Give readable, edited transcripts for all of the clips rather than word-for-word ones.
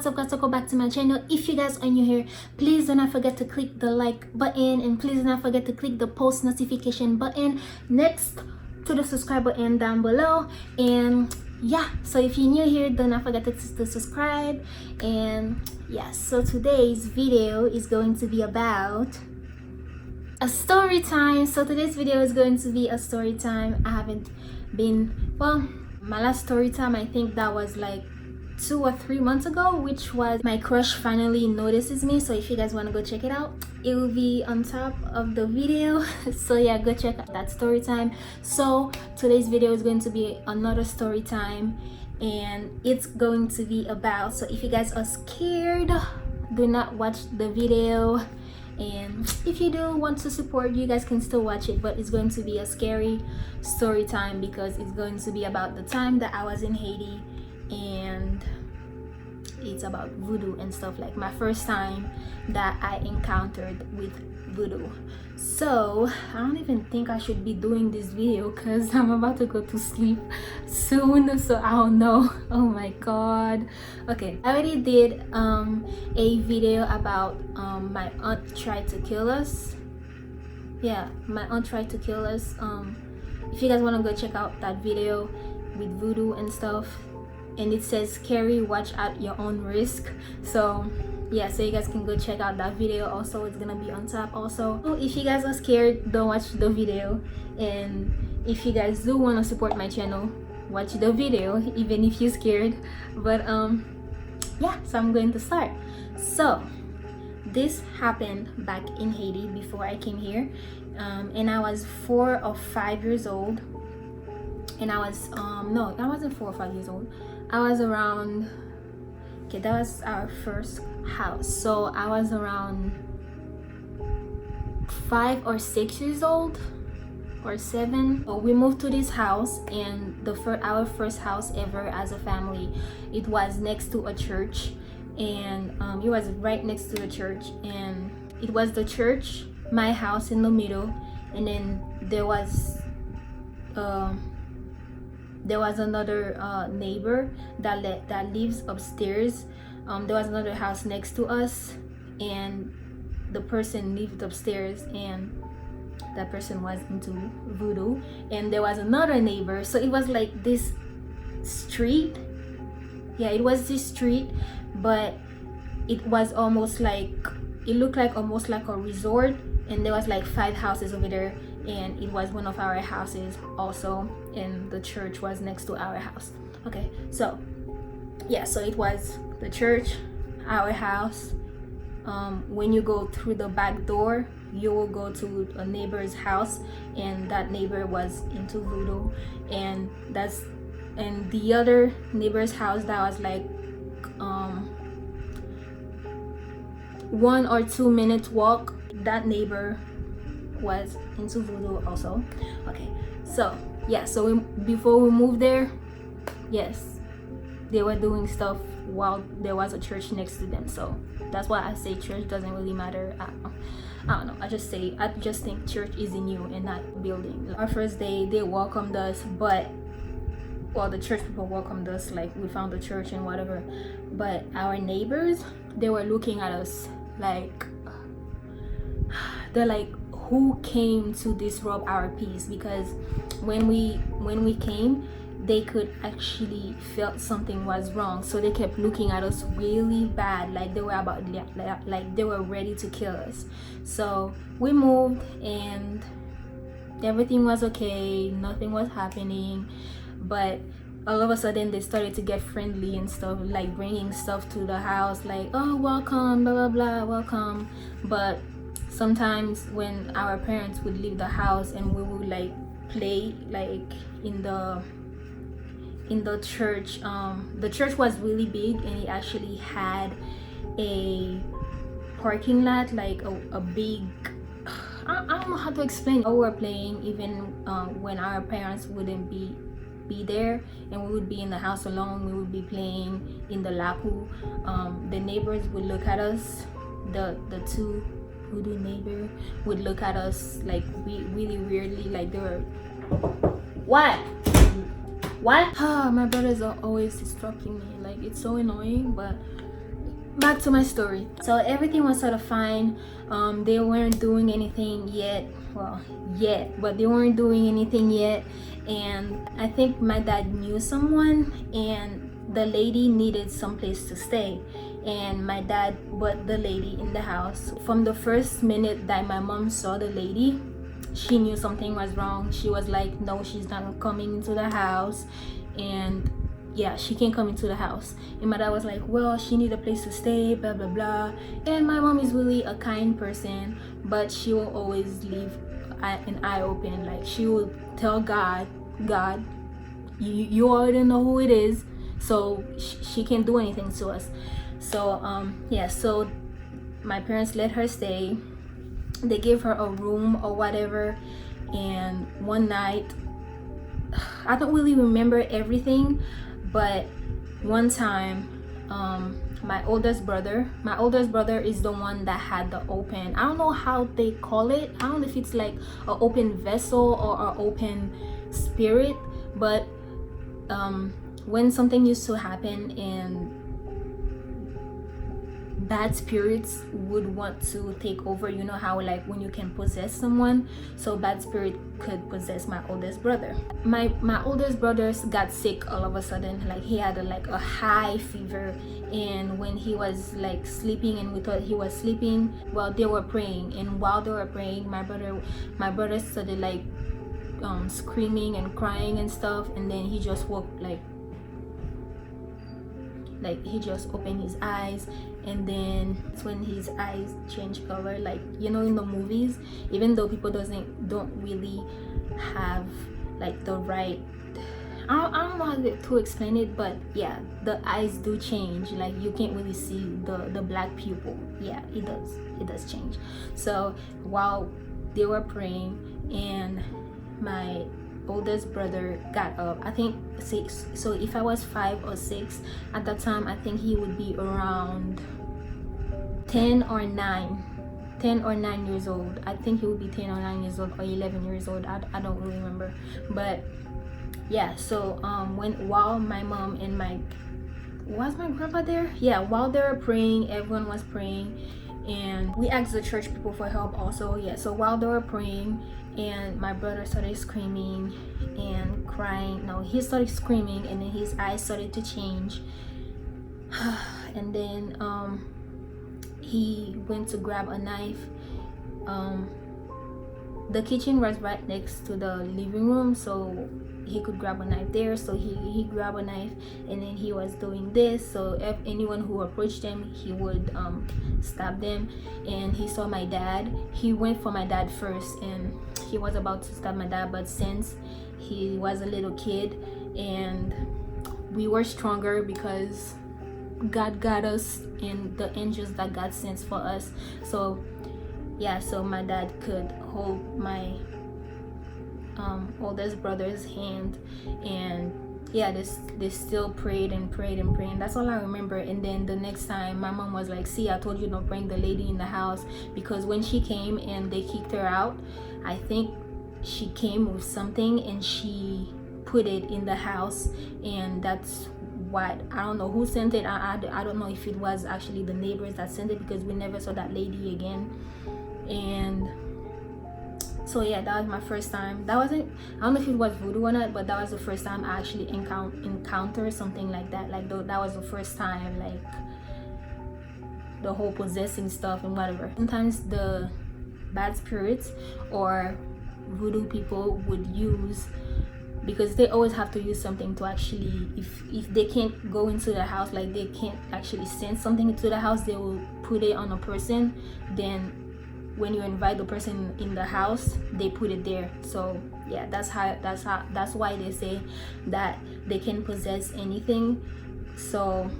what's up guys, welcome back to my channel. If you guys are new here, please do not forget to click the like button and please do not forget to click the post notification button next to the subscribe button down below. And yeah, so if you're new here, do not forget to subscribe. And yes, so today's video is going to be about a story time. So today's video is going to be a story time. I haven't been, well, my last story time, I think that was like 2 or 3 months ago, which was my crush finally notices me. So if you guys want to go check it out, it will be on top of the video. So yeah, go check out that story time. So today's video is going to be another story time, and it's going to be about, so if you guys are scared, do not watch the video. And if you do want to support, you guys can still watch it, but it's going to be a scary story time because it's going to be about the time that I was in Haiti, and it's about voodoo and stuff, like my first time that I encountered with voodoo. So I don't even think I should be doing this video because I'm about to go to sleep soon, so I don't know. Oh my god. Okay, I already did a video about my aunt tried to kill us. Yeah, my aunt tried to kill us. If you guys want to go check out that video with voodoo and stuff, and it says scary, watch at your own risk. So yeah, so you guys can go check out that video. Also, it's gonna be on top also. So if you guys are scared, don't watch the video, and if you guys do want to support my channel, watch the video even if you're scared. But yeah, so I'm going to start. So this happened back in Haiti before I came here, and I was 4 or 5 years old. And I was no, I wasn't 4 or 5 years old. I was around, okay, that was our first house, so I was around 5 or 6 years old or 7. So we moved to this house, and our first house ever as a family, it was next to a church, and it was right next to the church, and it was the church, my house in the middle, and then there was another neighbor that lives upstairs. There was another house next to us, and the person lived upstairs, and that person was into voodoo. And there was another neighbor, so it was like this street. Yeah, it was this street, but it was almost like, it looked like almost like a resort, and there was like 5 houses over there, and it was one of our houses also, and the church was next to our house. Okay, so yeah, so it was the church, our house. When you go through the back door, you will go to a neighbor's house, and that neighbor was into voodoo. And the other neighbor's house that was like 1 or 2 minutes walk, that neighbor was into voodoo also. Okay, so yeah, so before we moved there, yes, they were doing stuff while there was a church next to them. So that's why I say church doesn't really matter. I don't know, I just think church is in you and not building. Our first day, they welcomed us, but, well, the church people welcomed us, like we found the church and whatever, but our neighbors, they were looking at us like, they're like, who came to disrupt our peace? Because when we came, they could actually felt something was wrong, so they kept looking at us really bad, like they were like they were ready to kill us. So we moved, and everything was okay, nothing was happening, but all of a sudden they started to get friendly and stuff, like bringing stuff to the house, like, oh, welcome, blah blah blah, welcome. But sometimes when our parents would leave the house and we would like play like in the church, the church was really big, and it actually had a parking lot, like a big, I don't know how to explain it. We were playing even when our parents wouldn't be there, and we would be in the house alone. We would be playing in the lapu. The neighbors would look at us, the 2 voodoo neighbor would look at us like really weirdly, like they were, what? My brothers are always disrupting me, like it's so annoying. But back to my story. So everything was sort of fine. They weren't doing anything yet. Well, but they weren't doing anything yet. And I think my dad knew someone, and the lady needed some place to stay. And my dad brought the lady in the house. From the first minute that my mom saw the lady, she knew something was wrong. She was like, no, she's not coming into the house. And yeah, she can't come into the house. And my dad was like, well, she need a place to stay, blah blah blah. And my mom is really a kind person, but she will always leave an eye open. Like, she will tell God, you already know who it is, so she can't do anything to us. So yeah, so my parents let her stay. They gave her a room or whatever. And one night, I don't really remember everything, but one time, my oldest brother is the one that had the open, I don't know how they call it, I don't know if it's like an open vessel or an open spirit, but when something used to happen and bad spirits would want to take over, you know how like when you can possess someone, so bad spirit could possess my oldest brother. My oldest brothers got sick all of a sudden. Like, he had a high fever, and when he was like sleeping and we thought he was sleeping, well, they were praying, and while they were praying, my brother started like screaming and crying and stuff, and then he just woke, like he just opened his eyes, and then it's when his eyes change color, like, you know, in the movies, even though people don't really have like the right, I don't know how to explain it, but yeah, the eyes do change. Like, you can't really see the black pupil. Yeah, it does change. So while they were praying, and my oldest brother got up, I think 6, so if I was 5 or 6 at that time, I think he would be around 10 or 9 years old. I think he would be 10 or 9 years old, or 11 years old. I don't really remember, but yeah. So while my mom and was my grandpa there? Yeah, while they were praying, everyone was praying, and we asked the church people for help also. Yeah, so while they were praying, and my brother started screaming and crying. No, he started screaming, and then his eyes started to change. And then he went to grab a knife. The kitchen was right next to the living room, so he could grab a knife there. So he grabbed a knife, and then he was doing this, so if anyone who approached him, he would stab them. And he saw my dad. He went for my dad first, and he was about to stab my dad, but since he was a little kid and we were stronger because God got us and the angels that God sends for us, so yeah, so my dad could hold my oldest brother's hand, and yeah, they still prayed and prayed and prayed. That's all I remember. And then the next time, my mom was like, see, I told you don't bring the lady in the house, because when she came and they kicked her out, I think she came with something and she put it in the house, and that's what, I don't know who sent it. I don't know if it was actually the neighbors that sent it, because we never saw that lady again. And so yeah, that was my first time. That wasn't, I don't know if it was voodoo or not, but that was the first time I actually encountered something like that. Like, that was the first time, like, the whole possessing stuff and whatever. Sometimes the bad spirits or voodoo people would use, because they always have to use something to actually, if they can't go into the house, like they can't actually send something into the house, they will put it on a person. Then when you invite the person in the house, they put it there. So yeah, that's why they say that they can possess anything. So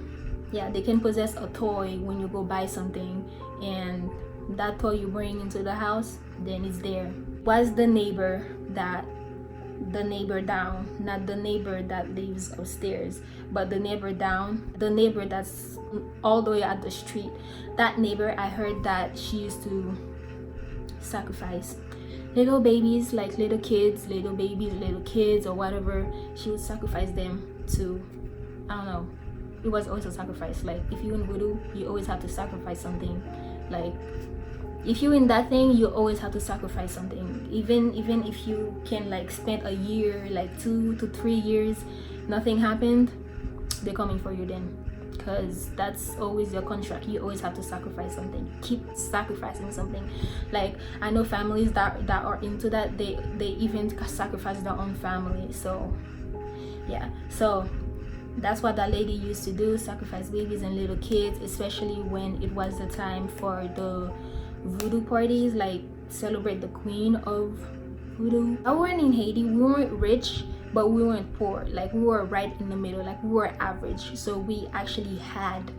yeah, they can possess a toy when you go buy something, and that toy you bring into the house, then it's there. Was the neighbor down, not the neighbor that lives upstairs, but the neighbor down, the neighbor that's all the way at the street. That neighbor, I heard that she used to sacrifice little babies, like little kids or whatever. She would sacrifice them to, I don't know, it was always a sacrifice. Like if you in voodoo, you always have to sacrifice something. Like if you in that thing, you always have to sacrifice something. Even if you can like spend a year, like 2 to 3 years, nothing happened, they're coming for you then, because that's always your contract. You always have to sacrifice something. Keep sacrificing something. Like I know families that are into that, they even sacrifice their own family. So yeah, so that's what that lady used to do, sacrifice babies and little kids, especially when it was the time for the voodoo parties, like celebrate the queen of voodoo. I weren't in Haiti, we weren't rich, but we weren't poor. Like we were right in the middle, like we were average. So we actually had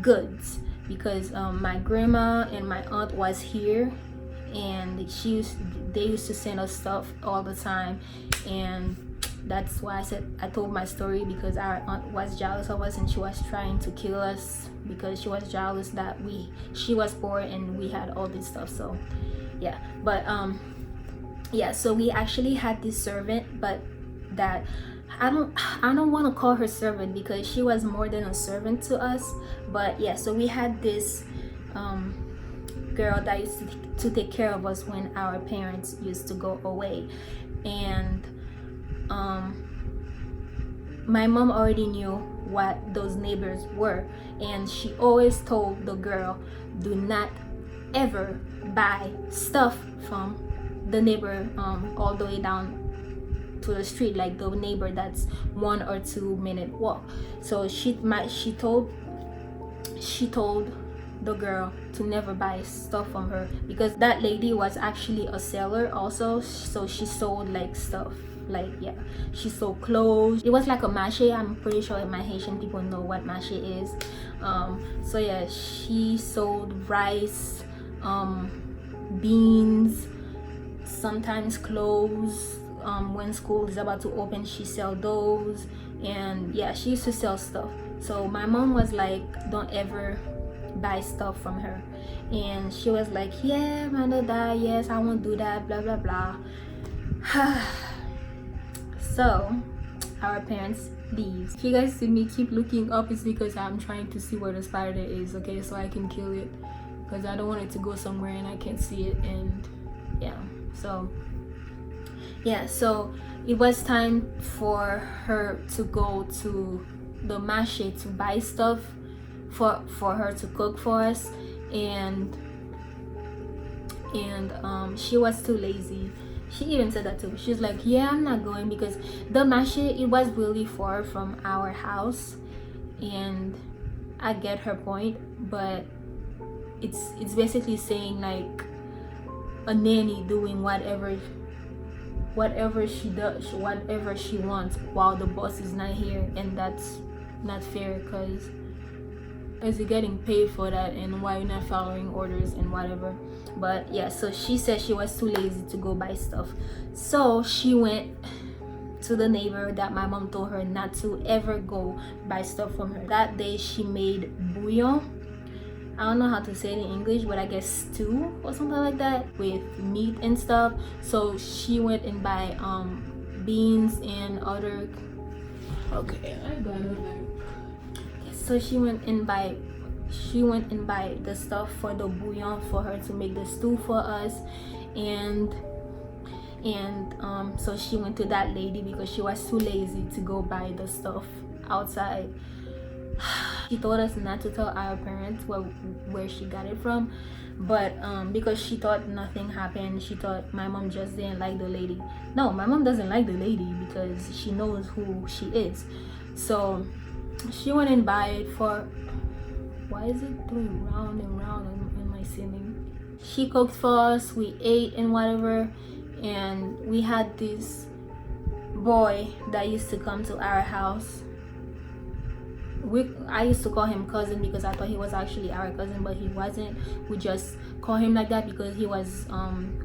goods, because my grandma and my aunt was here, and they used to send us stuff all the time. And that's why I told my story, because our aunt was jealous of us and she was trying to kill us, because she was jealous that she was poor and we had all this stuff. So yeah, but yeah, so we actually had this servant, but that I don't want to call her servant, because she was more than a servant to us. But yeah, so we had this girl that used to take care of us when our parents used to go away. And my mom already knew what those neighbors were, and she always told the girl, do not ever buy stuff from the neighbor all the way down to the street, like the neighbor that's 1 or 2 minute walk. So she told the girl to never buy stuff from her, because that lady was actually a seller also. So she sold like stuff, like yeah, she sold clothes. It was like a marché. I'm pretty sure my Haitian people know what marché is. So yeah, she sold rice, beans, sometimes clothes. When school is about to open, she sell those. And yeah, she used to sell stuff. So my mom was like, don't ever buy stuff from her. And she was like, yeah, Manada, yes, I won't do that, blah blah blah. So our parents leave. If you guys see me keep looking up, it's because I'm trying to see where the spider is, okay, so I can kill it, because I don't want it to go somewhere and I can't see it. And yeah, so yeah, so it was time for her to go to the marché to buy stuff for her to cook for us. And she was too lazy. She even said that too. She's like, yeah, I'm not going, because the marché, it was really far from our house. And I get her point, but it's basically saying like a nanny doing whatever she does, whatever she wants, while the boss is not here. And that's not fair, because is you getting paid for that, and why you're not following orders and whatever. But yeah, so she said she was too lazy to go buy stuff, so she went to the neighbor that my mom told her not to ever go buy stuff from her. That day she made bouillon. I don't know how to say it in English, but I guess stew or something like that, with meat and stuff. So she went and buy beans and other. Okay, I got it. So she went and buy the stuff for the bouillon for her to make the stew for us. And so she went to that lady because she was too lazy to go buy the stuff outside. She told us not to tell our parents where she got it from, but because she thought nothing happened. She thought my mom just didn't like the lady. No, my mom doesn't like the lady, because she knows who she is. So she went and buy it for, why is it doing round and round in my ceiling? She cooked for us, we ate and whatever. And we had this boy that used to come to our house. I used to call him cousin, because I thought he was actually our cousin, but he wasn't. We just call him like that because he was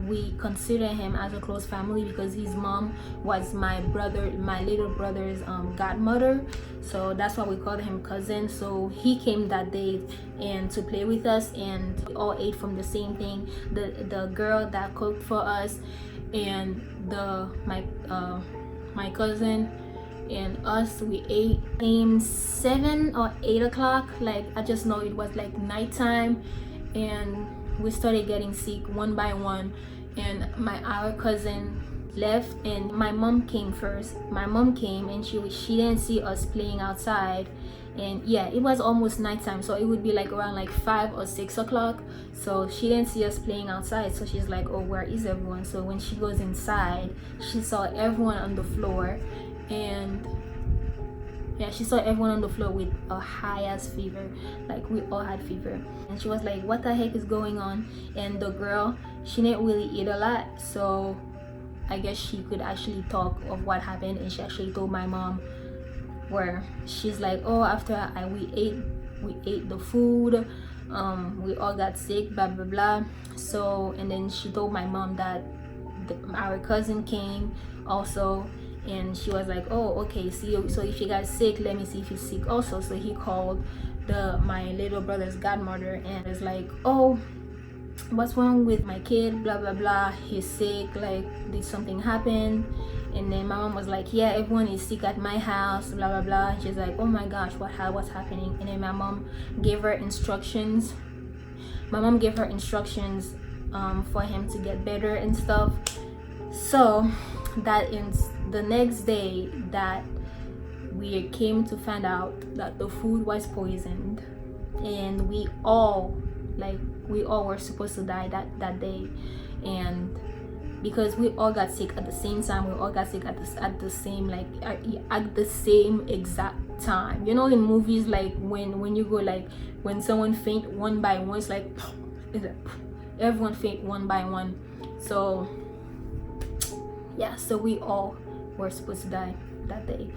we consider him as a close family, because his mom was my little brother's godmother. So that's why we called him cousin. So he came that day and to play with us, and we all ate from the same thing. The girl that cooked for us and my cousin and us, we ate. Came 7 or 8 o'clock, like I just know it was like nighttime, and we started getting sick one by one. And our cousin left, and my mom came first. My mom came, and she didn't see us playing outside, and yeah, it was almost nighttime, so it would be like around like 5 or 6 o'clock. So she didn't see us playing outside, so she's like, oh, where is everyone? So when she goes inside, she saw everyone on the floor, and yeah, she saw everyone on the floor with a high ass fever. Like we all had fever, and she was like, what the heck is going on? And the girl, she didn't really eat a lot, so I guess she could actually talk of what happened, and she actually told my mom, where she's like, oh, after we ate the food, we all got sick, blah blah blah. So, and then she told my mom that our cousin came also, and she was like, oh, okay, see, so if you guys sick, let me see if he's sick also. So he called my little brother's godmother and was like, oh, what's wrong with my kid, blah blah blah, he's sick, like did something happen? And then my mom was like, yeah, everyone is sick at my house, blah blah blah. And she's like, oh my gosh, what's happening? And then my mom gave her instructions for him to get better and stuff. So that is the next day that we came to find out that the food was poisoned, and we all were supposed to die that day. And because we all got sick at the same time, we all got sick at the same exact time. You know, in movies, like when you go, like when someone faint one by one, it's like everyone faint one by one. So yeah, so we all were supposed to die that day.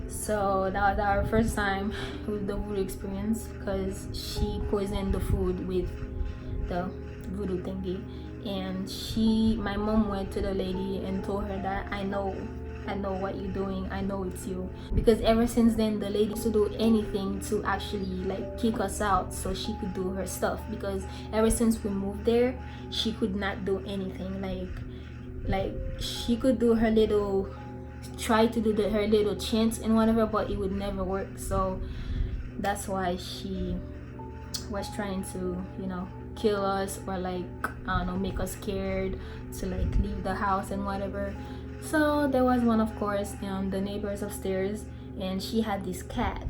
So that was our first time with the voodoo experience, because she poisoned the food with the voodoo thingy. And my mom went to the lady and told her that I know what you're doing, I know it's you. Because ever since then, the lady used to do anything to actually like kick us out so she could do her stuff. Because ever since we moved there, she could not do anything. Like she could do her little her little chants and whatever, but it would never work. So that's why she was trying to, you know, kill us, or like, I don't know, make us scared to like leave the house and whatever. So there was one, of course, the neighbors upstairs, and she had this cat.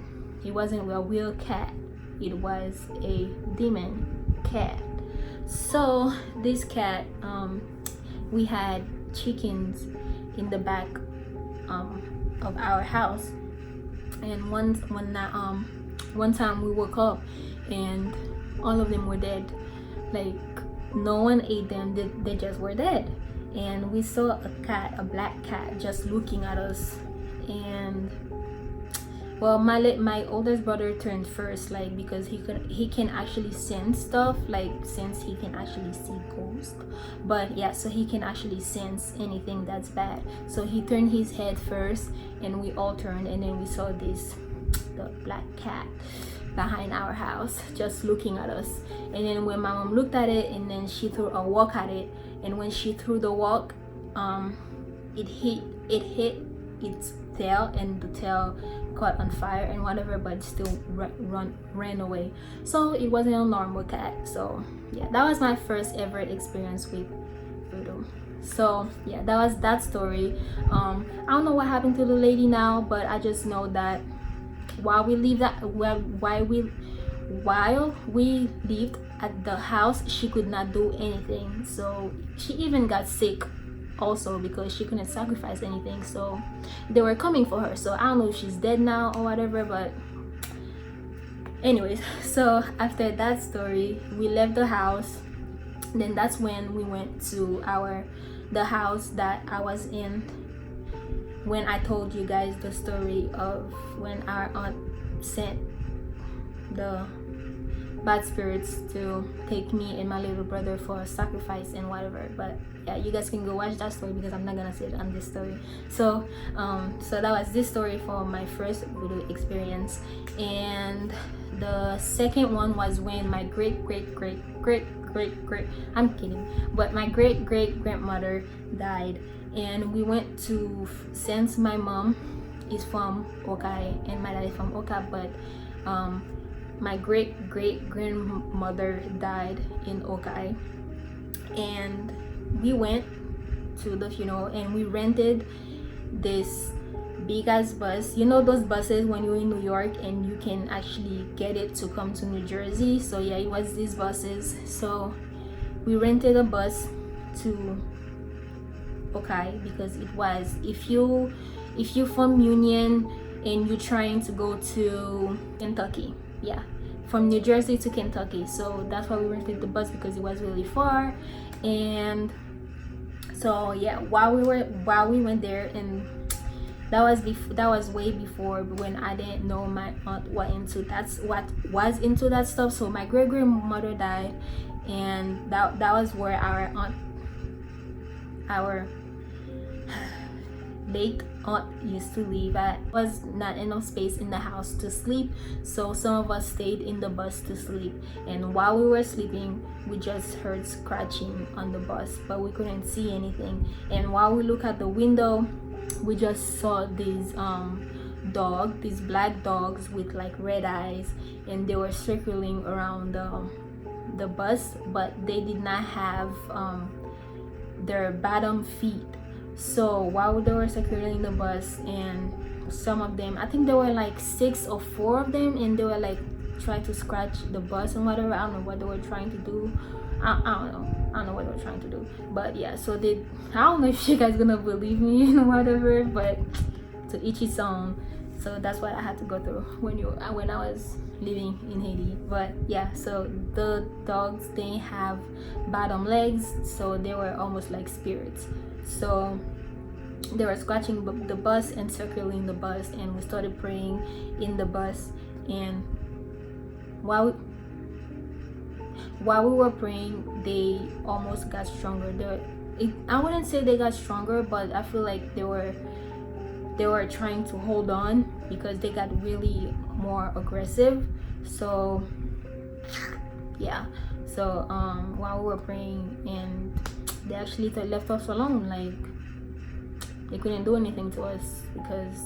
It wasn't a real cat, it was a demon cat. So this cat, we had chickens in the back of our house, and one time we woke up and all of them were dead. Like no one ate them, they just were dead. And we saw a black cat just looking at us. And well, my oldest brother turned first, like because he can actually sense stuff, like since he can actually see ghosts. But yeah, so he can actually sense anything that's bad. So he turned his head first, and we all turned, and then we saw the black cat behind our house just looking at us. And then when my mom looked at it, and then she threw a rock at it, and when she threw the rock, it hit its tail, and the tail caught on fire and whatever, but still ran away. So it wasn't a normal cat. So yeah, that was my first ever experience with voodoo. So yeah, that was that story. I don't know what happened to the lady now, but I just know that while we lived at the house, she could not do anything. So she even got sick also, because she couldn't sacrifice anything. So they were coming for her. So I don't know if she's dead now or whatever, but anyways, so after that story, we left the house. Then that's when we went to the house that I was in when I told you guys the story of when our aunt sent the bad spirits to take me and my little brother for a sacrifice and whatever. But yeah, you guys can go watch that story, because I'm not gonna say it on this story. So so that was this story for my first voodoo experience. And the second one was when my great I'm kidding, but my great grandmother died, and we went to, since my mom is from Okai and my dad is from Oka, but my great grandmother died in Okai, and we went to the funeral and we rented this big ass bus. You know those buses when you're in New York and you can actually get it to come to New Jersey? So yeah, it was these buses. So we rented a bus to Okai because it was, if you from Union and you're trying to go to Kentucky, yeah, from New Jersey to Kentucky. So that's why we rented the bus, because it was really far. And so yeah, while we went there, and that was way before when I didn't know my aunt was into that stuff. So my great grandmother died, and that was where our late aunt used to live at. Was not enough space in the house to sleep, so some of us stayed in the bus to sleep. And while we were sleeping, we just heard scratching on the bus, but we couldn't see anything. And while we look at the window, we just saw these these black dogs with like red eyes, and they were circling around the bus, but they did not have their bottom feet. So while they were circling the bus, and some of them, I think there were like 6 or 4 of them, and they were like trying to scratch the bus and whatever. I don't know what they were trying to do. I don't know what they were trying to do, but yeah. So I don't know if you guys gonna believe me and whatever, but to each his own. So that's what I had to go through when I was living in Haiti. But yeah, so the dogs, they have bottom legs, so they were almost like spirits. So they were scratching the bus and circling the bus, and we started praying in the bus. And while we were praying, they almost got stronger. I wouldn't say they got stronger, but I feel like they were trying to hold on, because they got really more aggressive. So yeah, so while we were praying, and they actually left us alone. Like, they couldn't do anything to us, because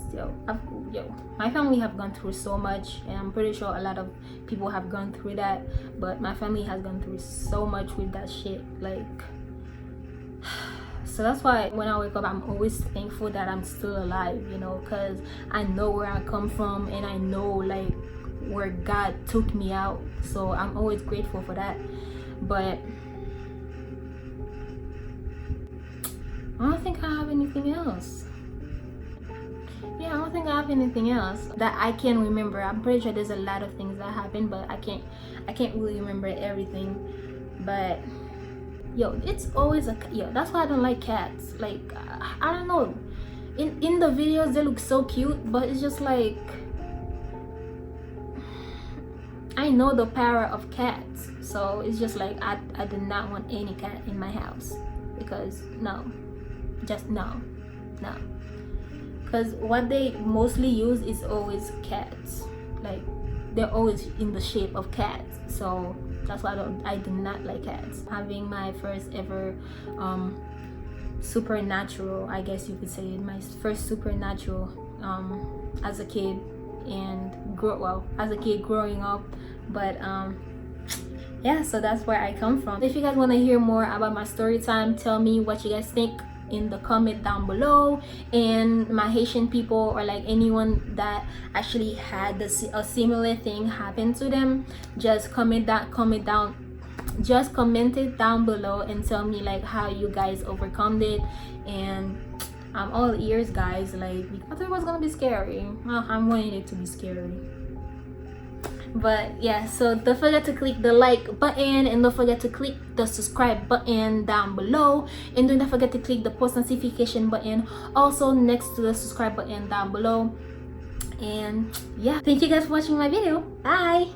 my family have gone through so much, and I'm pretty sure a lot of people have gone through that, but my family has gone through so much with that shit. Like, so that's why when I wake up, I'm always thankful that I'm still alive, you know, because I know where I come from, and I know like where God took me out. So I'm always grateful for that. But I don't think I have anything else. Yeah, I don't think I have anything else that I can remember. I'm pretty sure there's a lot of things that happened, but I can't really remember everything. But it's always that's why I don't like cats. Like, I don't know, in the videos they look so cute, but it's just like, I know the power of cats, so it's just like I do not want any cat in my house, because no, because what they mostly use is always cats. Like, they're always in the shape of cats, so that's why I do not like cats. Having my first ever supernatural, I guess you could say, my first supernatural as a kid, and as a kid growing up. But yeah, so that's where I come from. If you guys want to hear more about my story time, tell me what you guys think in the comment down below. And my Haitian people, or like anyone that actually had a similar thing happen to them, just comment it down below and tell me like how you guys overcome it. And I'm all ears, guys. Like, I thought it was gonna be scary. Well, I'm wanting it to be scary. But yeah, so don't forget to click the like button, and don't forget to click the subscribe button down below, and don't forget to click the post notification button also next to the subscribe button down below. And yeah, thank you guys for watching my video. Bye.